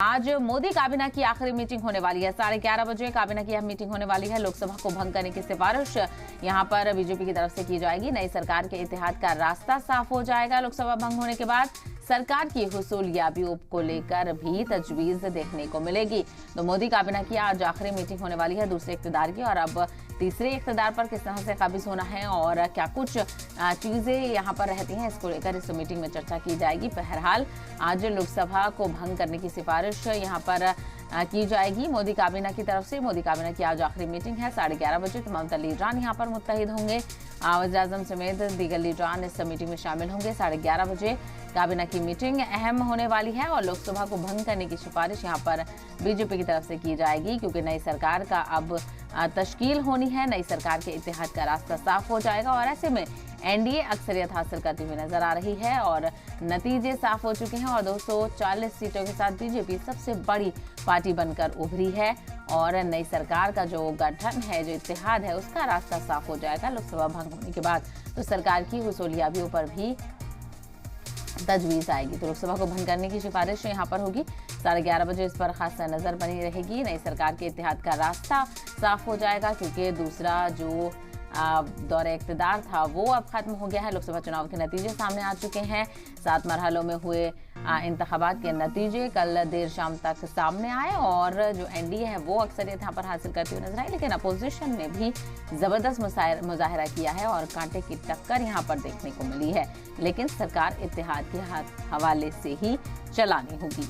आज मोदी काबीना की आखिरी मीटिंग होने वाली है। 11:30 बजे काबीना की यह मीटिंग होने वाली है। लोकसभा को भंग करने की सिफारिश यहां पर बीजेपी की तरफ से की जाएगी। नई सरकार के इत्तेहाद का रास्ता साफ हो जाएगा। लोकसभा भंग होने के बाद सरकार की हुसूलियाबियों को लेकर भी तजवीज देखने को मिलेगी। तो मोदी काबीना की आज आखिरी मीटिंग होने वाली है दूसरे इख्तिदार की, और अब तीसरे इख्तिदार पर किस तरह से काबिज होना है और क्या कुछ चीजें यहां पर रहती हैं, इसको लेकर इस मीटिंग में चर्चा की जाएगी। बहरहाल आज लोकसभा को भंग करने की सिफारिश यहां पर की जाएगी मोदी काबीना की तरफ से। मोदी काबीना की आज आखिरी मीटिंग है। 11:30 बजे तमाम लीडरान यहां पर मुत्तहिद होंगे। वज़ीर-ए-आज़म समेत दीगर लीडरान इस मीटिंग में शामिल होंगे। 11:30 बजे काबीना की मीटिंग अहम होने वाली है और लोकसभा को भंग करने की सिफारिश यहां पर बीजेपी की तरफ से की जाएगी, क्योंकि नई सरकार का अब तश्कील होनी है। नई सरकार के इत्तेहाद का रास्ता साफ हो जाएगा और ऐसे में एनडीए अक्सरियत हासिल करती हुई नजर आ रही है और नतीजे साफ हो चुके हैं और 240 सीटों के साथ बीजेपी सबसे बड़ी पार्टी बनकर उभरी है और नई सरकार का जो गठन है, जो इत्तेहाद है, उसका रास्ता साफ हो जाएगा लोकसभा भंग होने के बाद। तो सरकार की हुसूलियाबियों पर भी तजवीज आएगी। तो लोकसभा को भंग करने की सिफारिश यहाँ पर होगी। 11:30 बजे इस पर खास नजर बनी रहेगी। नई सरकार के इत्तेहाद का रास्ता साफ हो जाएगा, क्योंकि दूसरा जो दौरे इख्तिदार था वो अब खत्म हो गया है। लोकसभा चुनाव के नतीजे सामने आ चुके हैं। 7 मरहलों में हुए इंतखाबात के नतीजे कल देर शाम तक सामने आए और जो एनडीए है वो अक्सरियत यहाँ पर हासिल करती हुई नजर आई, लेकिन अपोजिशन ने भी जबरदस्त मुजाहरा किया है और कांटे की टक्कर यहाँ पर देखने को मिली है। लेकिन सरकार इत्तेहाद के हवाले से ही चलानी होगी।